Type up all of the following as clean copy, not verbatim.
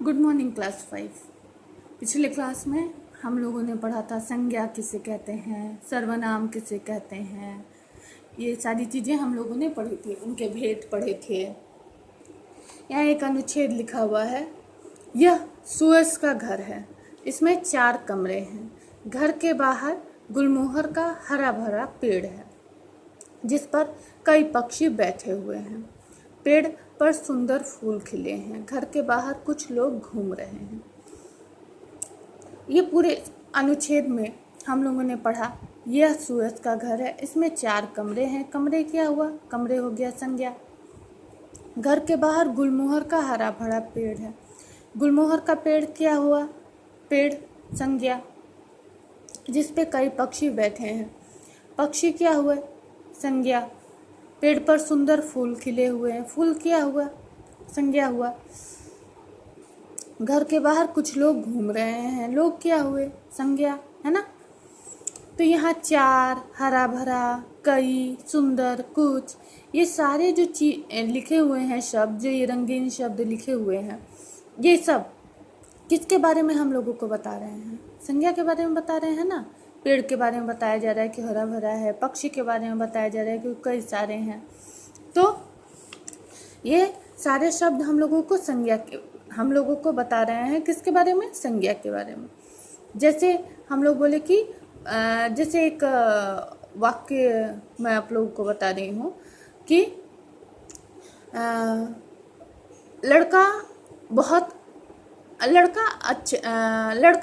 Good morning class 5। पिछले class में हम लोगों ने पढ़ा था संज्ञा किसे कहते हैं, सर्वनाम किसे कहते हैं। ये सारी चीज़ें हम लोगों ने पढ़ी थी, उनके भेद पढ़े थे। यहाँ एक अनुच्छेद लिखा हुआ है, यह सुएज का घर है। इसमें 4 कमरे हैं। घर के बाहर गुलमोहर का हरा भरा पेड़ है जिस पर कई पक्षी बैठे हुए हैं। पेड़ पर सुंदर फूल खिले हैं। घर के बाहर कुछ लोग घूम रहे हैं। ये पूरे अनुच्छेद में हम लोगों ने पढ़ा, यह सुएज का घर है। इसमें 4 कमरे हैं। कमरे क्या हुआ? कमरे हो गया संज्ञा। घर के बाहर गुलमोहर का हरा भरा पेड़ है। गुलमोहर का पेड़ क्या हुआ? पेड़ संज्ञा, जिस पे कई पक्षी बैठे हैं। पक्षी क्या हुआ? संज्ञा। पेड़ पर सुंदर फूल खिले हुए हैं। फूल क्या हुआ? संज्ञा हुआ। घर के बाहर कुछ लोग घूम रहे हैं। लोग क्या हुए? संज्ञा, है ना। तो यहाँ 4, हरा भरा, कई, सुंदर, कुछ, ये सारे जो लिखे हुए हैं शब्द, जो ये रंगीन शब्द लिखे हुए हैं, ये सब किसके बारे में हम लोगों को बता रहे हैं? संज्ञा के बारे में बता रहे हैं ना। पेड़ के बारे में बताया जा रहा है कि हरा भरा है। पक्षी के बारे में बताया जा रहा है कि कई सारे हैं। तो ये सारे शब्द हम लोगों को बता रहे हैं किसके बारे में? संज्ञा के बारे में। जैसे हम लोग बोले कि जैसे एक वाक्य मैं आप लोगों को बता रही हूँ कि लड़का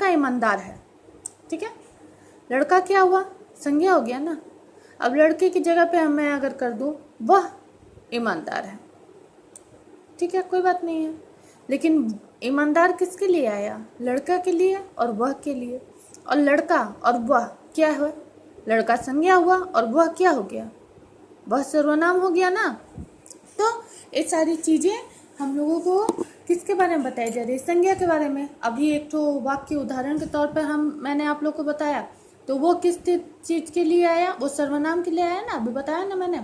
ईमानदार है। ठीक है, लड़का क्या हुआ? संज्ञा हो गया ना। अब लड़के की जगह पे मैं अगर कर दूं वह ईमानदार है, ठीक है, कोई बात नहीं है। लेकिन ईमानदार किसके लिए आया? लड़का के लिए और वह के लिए। और लड़का और वह क्या हुआ? लड़का संज्ञा हुआ और वह क्या हो गया? वह सर्वनाम हो गया ना। तो ये सारी चीज़ें हम लोगों को किसके बारे में बताई जा रही है? संज्ञा के बारे में। अभी एक तो वाक्य उदाहरण के तौर पर मैंने आप लोग को बताया, तो वो किस चीज़ के लिए आया? वो सर्वनाम के लिए आया ना, अभी बताया ना मैंने।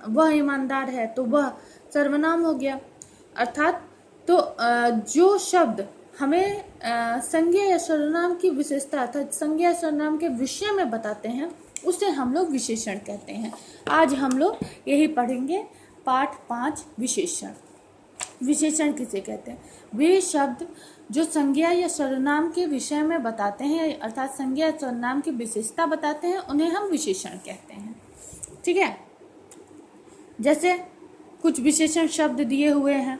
वह ईमानदार है, तो वह सर्वनाम हो गया। अर्थात तो जो शब्द हमें संज्ञा या सर्वनाम की विशेषता अर्थात संज्ञा या सर्वनाम के विषय में बताते हैं उसे हम लोग विशेषण कहते हैं। आज हम लोग यही पढ़ेंगे, पाठ 5, विशेषण। विशेषण किसे कहते हैं? वे शब्द जो संज्ञा या सर्वनाम के विषय में बताते हैं अर्थात संज्ञा या सर्वनाम की विशेषता बताते हैं, उन्हें हम विशेषण कहते हैं। ठीक है, जैसे कुछ विशेषण शब्द दिए हुए हैं,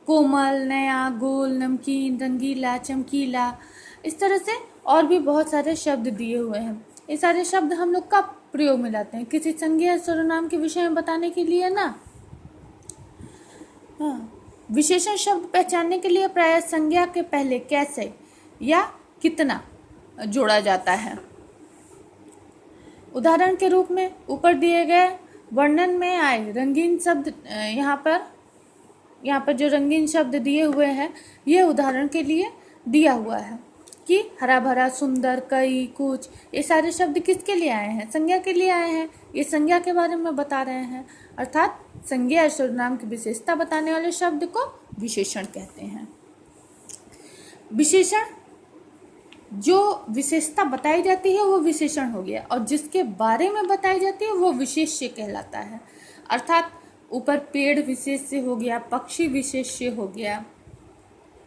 कोमल, नया, गोल, नमकीन, रंगीला, चमकीला, इस तरह से और भी बहुत सारे शब्द दिए हुए हैं। ये सारे शब्द हम लोग कब प्रयोग में लाते हैं? किसी संज्ञा या सर्वनाम के विषय में बताने के लिए ना। हाँ, विशेषण शब्द पहचानने के लिए प्रायः संज्ञा के पहले कैसे या कितना जोड़ा जाता है। उदाहरण के रूप में ऊपर दिए गए वर्णन में आए रंगीन शब्द, यहाँ पर जो रंगीन शब्द दिए हुए हैं ये उदाहरण के लिए दिया हुआ है कि हरा भरा, सुंदर, कई, कुछ, ये सारे शब्द किसके लिए आए हैं? संज्ञा के लिए आए हैं। ये संज्ञा के बारे में बता रहे हैं। अर्थात संज्ञा या सर्वनाम की विशेषता बताने वाले शब्द को विशेषण कहते हैं। विशेषण, जो विशेषता बताई जाती है वो विशेषण हो गया, और जिसके बारे में बताई जाती है वो विशेष्य कहलाता है। अर्थात ऊपर पेड़ विशेष्य हो गया, पक्षी विशेष्य हो गया,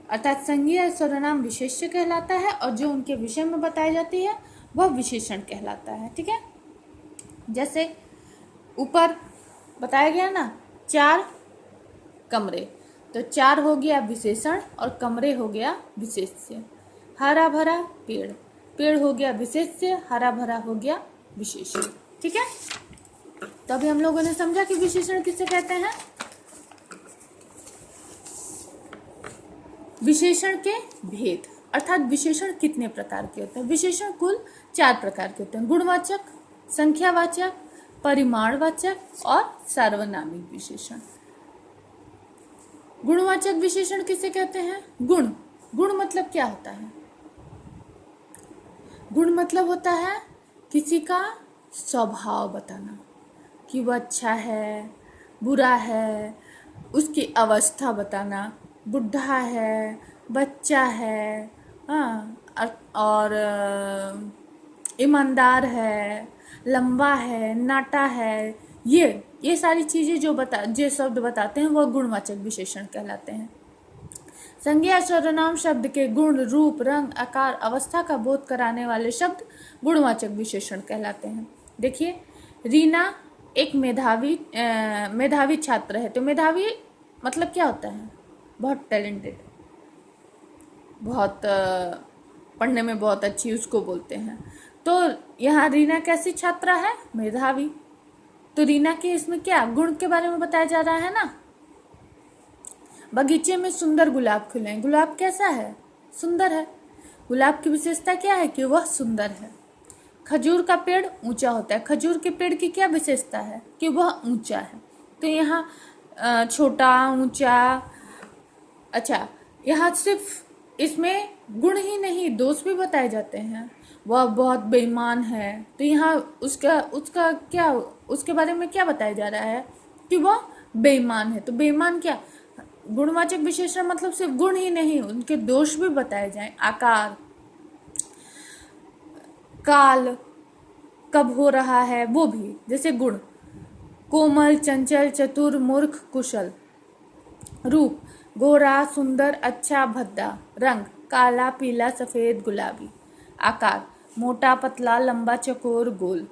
अर्थात संज्ञा या सर्वनाम विशेष्य कहलाता है और जो उनके विषय में बताई जाती है वह विशेषण कहलाता है। ठीक है, जैसे ऊपर बताया गया ना 4 कमरे, तो 4 हो गया विशेषण और कमरे हो गया विशेष्य। हरा भरा पेड़, पेड़ हो गया विशेष्य, हरा भरा हो गया विशेष्य। ठीक है, तो अभी हम लोगों ने समझा कि विशेषण किसे कहते हैं। विशेषण के भेद अर्थात विशेषण कितने प्रकार के होते हैं? विशेषण कुल 4 प्रकार के होते हैं, गुणवाचक, संख्यावाचक, परिमाणवाचक और सार्वनामिक विशेषण। गुणवाचक विशेषण किसे कहते हैं? गुण मतलब क्या होता है? गुण मतलब होता है किसी का स्वभाव बताना, कि वह अच्छा है, बुरा है, उसकी अवस्था बताना, बुढ़ा है, बच्चा है, हाँ, और ईमानदार है, लंबा है, नाटा है, ये सारी चीज़ें जो शब्द बताते हैं वह गुणवाचक विशेषण कहलाते हैं। संज्ञा सर्वनाम शब्द के गुण, रूप, रंग, आकार, अवस्था का बोध कराने वाले शब्द गुणवाचक विशेषण कहलाते हैं। देखिए, रीना एक मेधावी छात्र है। तो मेधावी मतलब क्या होता है? बहुत टैलेंटेड, बहुत पढ़ने में बहुत अच्छी, उसको बोलते हैं। तो यहाँ रीना कैसी छात्रा है? मेधावी। तो रीना के इसमें क्या गुण के बारे में बताया जा रहा है ना। बगीचे में सुंदर गुलाब खिले हैं। गुलाब कैसा है? सुंदर है। गुलाब की विशेषता क्या है? कि वह सुंदर है। खजूर का पेड़ ऊंचा होता है। खजूर के पेड़ की क्या विशेषता है? कि वह ऊंचा है। तो यहाँ छोटा, ऊंचा, अच्छा, यहाँ सिर्फ इसमें गुण ही नहीं दोष भी बताए जाते हैं। वह बहुत बेईमान है। तो यहाँ उसका क्या, उसके बारे में क्या बताया जा रहा है? कि वह बेईमान है। तो बेईमान क्या, गुणवाचक विशेषण मतलब सिर्फ गुण ही नहीं, उनके दोष भी बताए जाएं। आकार, काल, कब हो रहा है, वो भी जैसे गुण। कोमल, चंचल, चतुर, मूर्ख, कुशल। रूप, गोरा, सुंदर, अच्छा, भद्दा। रंग, काला, पीला, सफेद, गुलाबी। आकार, मोटा, पतला, लंबा, चौकोर, गोल।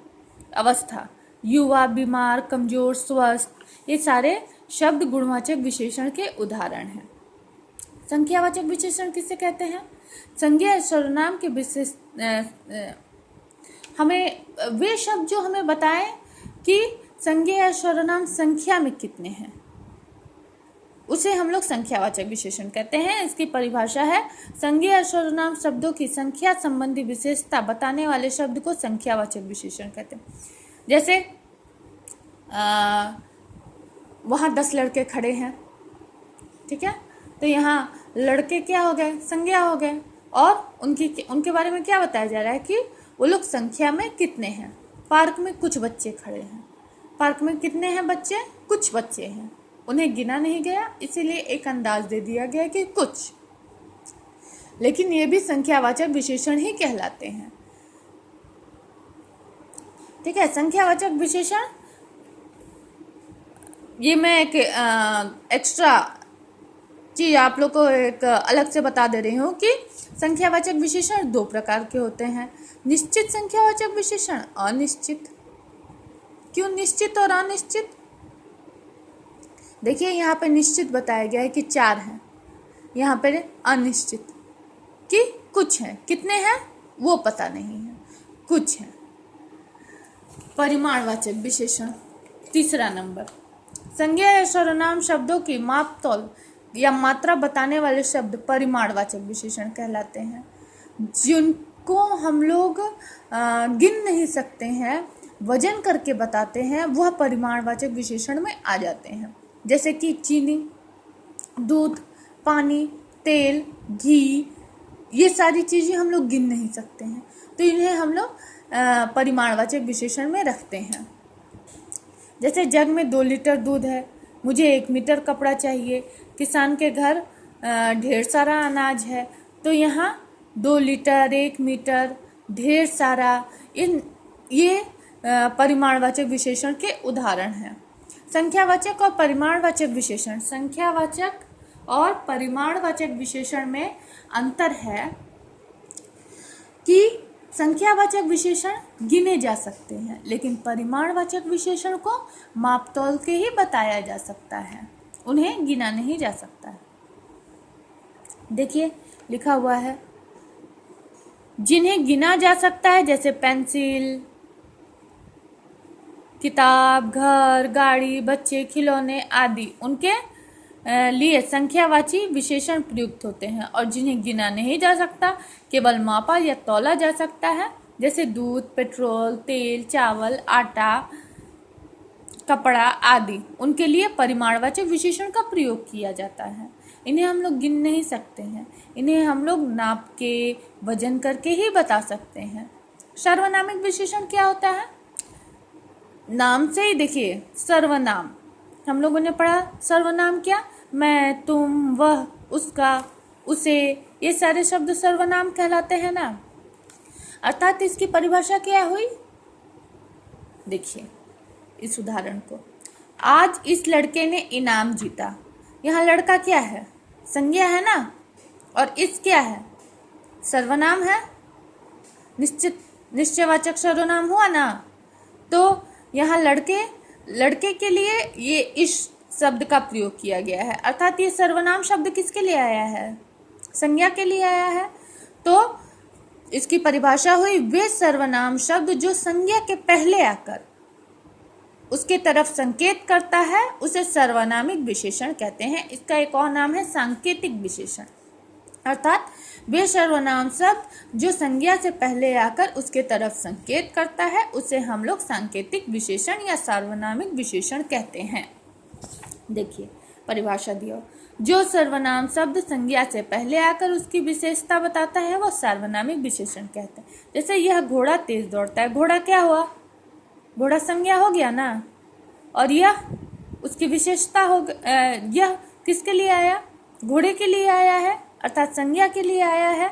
अवस्था, युवा, बीमार, कमजोर, स्वस्थ। ये सारे शब्द गुणवाचक विशेषण के उदाहरण हैं। संख्यावाचक विशेषण किसे कहते हैं? संज्ञा सर्वनाम के विशेष हमें वे शब्द जो हमें बताएं कि संज्ञा या सर्वनाम संख्या में कितने हैं, उसे हम लोग संख्यावाचक विशेषण कहते हैं। इसकी परिभाषा है, संज्ञा या सर्वनाम शब्दों की संख्या संबंधी विशेषता बताने वाले शब्द को संख्यावाचक विशेषण कहते हैं। जैसे वहाँ 10 लड़के खड़े हैं, ठीक है, तो यहाँ लड़के क्या हो गए? संज्ञा हो गए। और उनके बारे में क्या बताया जा रहा है? कि वो लोग संख्या में कितने हैं। पार्क में कुछ बच्चे खड़े हैं। पार्क में कितने हैं बच्चे? कुछ बच्चे हैं। उन्हें गिना नहीं गया, इसीलिए एक अंदाज दे दिया गया कि कुछ, लेकिन ये भी संख्यावाचक विशेषण ही कहलाते हैं। ठीक है, संख्यावाचक विशेषण, ये मैं एक एक्स्ट्रा चीज आप लोग को एक अलग से बता दे रही हूँ कि संख्यावाचक विशेषण 2 प्रकार के होते हैं। निश्चित संख्यावाचक विशेषण, अनिश्चित। क्यों निश्चित और अनिश्चित? देखिए, यहाँ पे निश्चित बताया गया है कि 4 हैं, यहाँ पे अनिश्चित कि कुछ हैं। कितने हैं वो पता नहीं है, कुछ हैं। परिमाणवाचक विशेषण, तीसरा नंबर। संज्ञा या सर्वनाम शब्दों की माप तौल या मात्रा बताने वाले शब्द परिमाणवाचक विशेषण कहलाते हैं। जिनको हम लोग गिन नहीं सकते हैं, वजन करके बताते हैं, वह परिमाणवाचक विशेषण में आ जाते हैं। जैसे कि चीनी, दूध, पानी, तेल, घी, ये सारी चीज़ें हम लोग गिन नहीं सकते हैं, तो इन्हें हम लोग परिमाणवाचक विशेषण में रखते हैं। जैसे जग में 2 लीटर दूध है, मुझे 1 मीटर कपड़ा चाहिए, किसान के घर ढेर सारा अनाज है, तो यहाँ 2 लीटर, 1 मीटर, ढेर सारा, ये परिमाणवाचक विशेषण के उदाहरण हैं। संख्यावाचक और परिमाणवाचक विशेषण, संख्यावाचक और परिमाणवाचक विशेषण में अंतर है कि संख्यावाचक विशेषण गिने जा सकते हैं, लेकिन परिमाणवाचक विशेषण को मापतौल के ही बताया जा सकता है, उन्हें गिना नहीं जा सकता है। देखिए, लिखा हुआ है, जिन्हें गिना जा सकता है, जैसे पेंसिल, किताब, घर, गाड़ी, बच्चे, खिलौने आदि, उनके लिए संख्यावाची विशेषण प्रयुक्त होते हैं। और जिन्हें गिना नहीं जा सकता, केवल मापा या तौला जा सकता है, जैसे दूध, पेट्रोल, तेल, चावल, आटा, कपड़ा आदि, उनके लिए परिमाणवाचक विशेषण का प्रयोग किया जाता है। इन्हें हम लोग गिन नहीं सकते हैं, इन्हें हम लोग नाप के, वजन करके ही बता सकते हैं। सर्वनामिक विशेषण क्या होता है? नाम से ही देखिए, सर्वनाम हम लोगों ने पढ़ा सर्वनाम क्या, मैं, तुम, वह, उसका, उसे, ये सारे शब्द सर्वनाम कहलाते हैं ना। अर्थात इसकी परिभाषा क्या हुई, देखिए इस उदाहरण को, आज इस लड़के ने इनाम जीता। यहाँ लड़का क्या है, संज्ञा है ना, और इस क्या है, सर्वनाम है, निश्चयवाचक सर्वनाम हुआ ना। तो यहाँ लड़के के लिए ये इस शब्द का प्रयोग किया गया है, अर्थात ये सर्वनाम शब्द किसके लिए आया है, संज्ञा के लिए आया है। तो इसकी परिभाषा हुई, वे सर्वनाम शब्द जो संज्ञा के पहले आकर उसके तरफ संकेत करता है उसे सर्वनामिक विशेषण कहते हैं। इसका एक और नाम है सांकेतिक विशेषण। अर्थात वे सर्वनाम शब्द जो संज्ञा से पहले आकर उसके तरफ संकेत करता है उसे हम लोग सांकेतिक विशेषण या सार्वनामिक विशेषण कहते हैं। देखिए परिभाषा दिया, जो सर्वनाम शब्द संज्ञा से पहले आकर उसकी विशेषता बताता है वो सार्वनामिक विशेषण कहते हैं। जैसे यह घोड़ा तेज दौड़ता है, घोड़ा क्या हुआ, घोड़ा संज्ञा हो गया ना, और यह उसकी विशेषता हो, यह किसके लिए आया, घोड़े के लिए आया है, अर्थात संज्ञा के लिए आया है।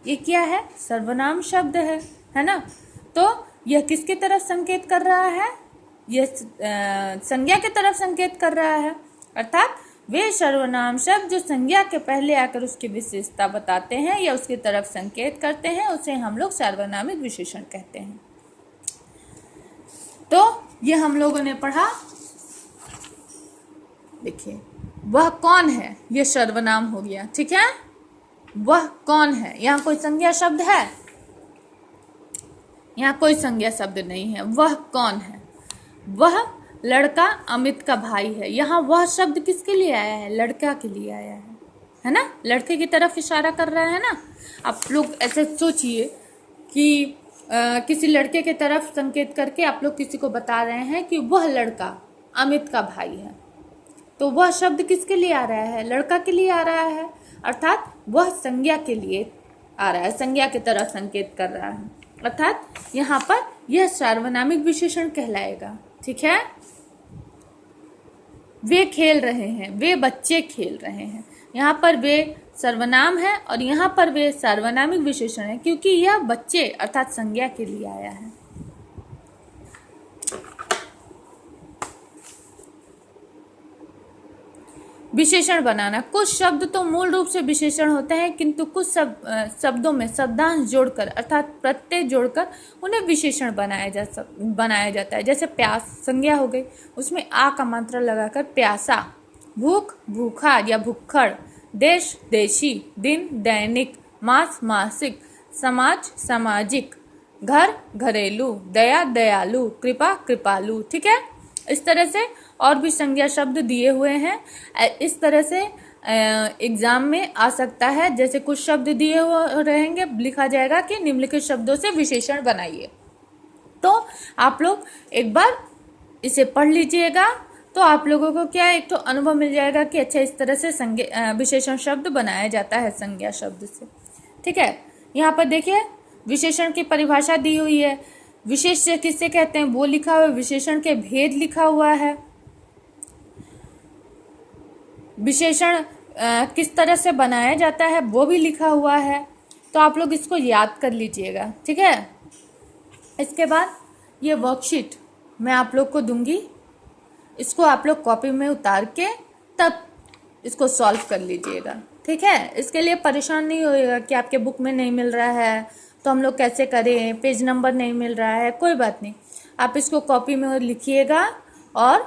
ये क्या है, सर्वनाम शब्द है ना। तो यह किसकी तरफ संकेत कर रहा है, यह संज्ञा की तरफ संकेत कर रहा है। अर्थात वे सर्वनाम शब्द जो संज्ञा के पहले आकर उसकी विशेषता बताते हैं या उसकी तरफ संकेत करते हैं उसे हम लोग सार्वनामिक विशेषण कहते हैं। तो ये हम लोगों ने पढ़ा। देखिए वह कौन है, ये सर्वनाम हो गया, ठीक है। वह कौन है, यहाँ कोई संज्ञा शब्द है, यहाँ कोई संज्ञा शब्द नहीं है। वह कौन है, वह लड़का अमित का भाई है। यहाँ वह शब्द किसके लिए आया है, लड़का के लिए आया है ना, लड़के की तरफ इशारा कर रहा है ना। आप लोग ऐसे सोचिए कि किसी लड़के के तरफ संकेत करके आप लोग किसी को बता रहे हैं कि वह लड़का अमित का भाई है, तो वह शब्द किसके लिए आ रहा है, लड़का के लिए आ रहा है। अर्थात वह संज्ञा के लिए आ रहा है, संज्ञा की तरफ संकेत कर रहा है। अर्थात यहाँ पर यह सार्वनामिक विशेषण कहलाएगा, ठीक है। वे खेल रहे हैं, वे बच्चे खेल रहे हैं, यहाँ पर वे सर्वनाम है और यहाँ पर वे सार्वनामिक विशेषण है क्योंकि यह बच्चे अर्थात संज्ञा के लिए आया है। विशेषण बनाना, कुछ शब्द तो मूल रूप से विशेषण होते हैं किंतु कुछ शब्दों में शब्दांश जोड़कर अर्थात प्रत्यय जोड़कर उन्हें विशेषण बनाया जाता है। जैसे प्यास संज्ञा हो गई, उसमें आ का मात्रा लगाकर प्यासा, भूख भूखा या भुक्खड़, देश देशी, दिन दैनिक, मास मासिक, समाज सामाजिक, घर घरेलू, दया दयालु, कृपा कृपालु, ठीक है। इस तरह से और भी संज्ञा शब्द दिए हुए हैं। इस तरह से एग्जाम में आ सकता है। जैसे कुछ शब्द दिए हुए रहेंगे, लिखा जाएगा कि निम्नलिखित शब्दों से विशेषण बनाइए। तो आप लोग एक बार इसे पढ़ लीजिएगा तो आप लोगों को क्या एक तो अनुभव मिल जाएगा कि अच्छा इस तरह से विशेषण शब्द बनाया जाता है संज्ञा शब्द से, ठीक है। यहाँ पर देखिए विशेषण की परिभाषा दी हुई है। विशेष्य किससे कहते हैं वो लिखा हुआ है, विशेषण के भेद लिखा हुआ है, विशेषण किस तरह से बनाया जाता है वो भी लिखा हुआ है। तो आप लोग इसको याद कर लीजिएगा, ठीक है। इसके बाद ये वर्कशीट मैं आप लोग को दूंगी, इसको आप लोग कॉपी में उतार के तब इसको सॉल्व कर लीजिएगा, ठीक है। इसके लिए परेशान नहीं होइएगा कि आपके बुक में नहीं मिल रहा है तो हम लोग कैसे करें, पेज नंबर नहीं मिल रहा है, कोई बात नहीं। आप इसको कॉपी में लिखिएगा और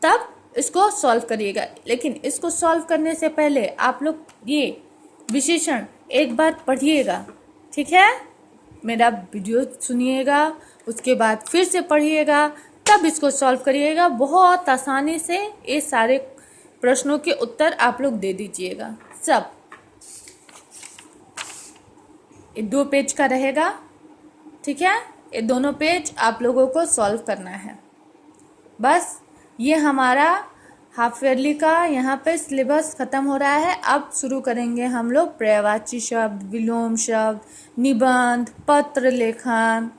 तब इसको सॉल्व करिएगा। लेकिन इसको सॉल्व करने से पहले आप लोग ये विशेषण एक बार पढ़िएगा, ठीक है। मेरा वीडियो सुनिएगा, उसके बाद फिर से पढ़िएगा, तब इसको सॉल्व करिएगा। बहुत आसानी से ये सारे प्रश्नों के उत्तर आप लोग दे दीजिएगा सब। ये 2 पेज का रहेगा, ठीक है। ये दोनों पेज आप लोगों को सॉल्व करना है। बस ये हमारा हाफ ईयरली का यहाँ पे सिलेबस खत्म हो रहा है। अब शुरू करेंगे हम लोग पर्यायवाची शब्द, विलोम शब्द, निबंध, पत्र लेखन।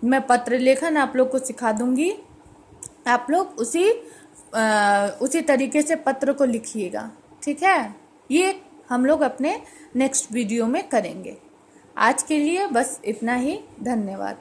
मैं पत्र लेखन आप लोग को सिखा दूंगी, आप लोग उसी उसी तरीके से पत्र को लिखिएगा, ठीक है। ये हम लोग अपने नेक्स्ट वीडियो में करेंगे। आज के लिए बस इतना ही, धन्यवाद।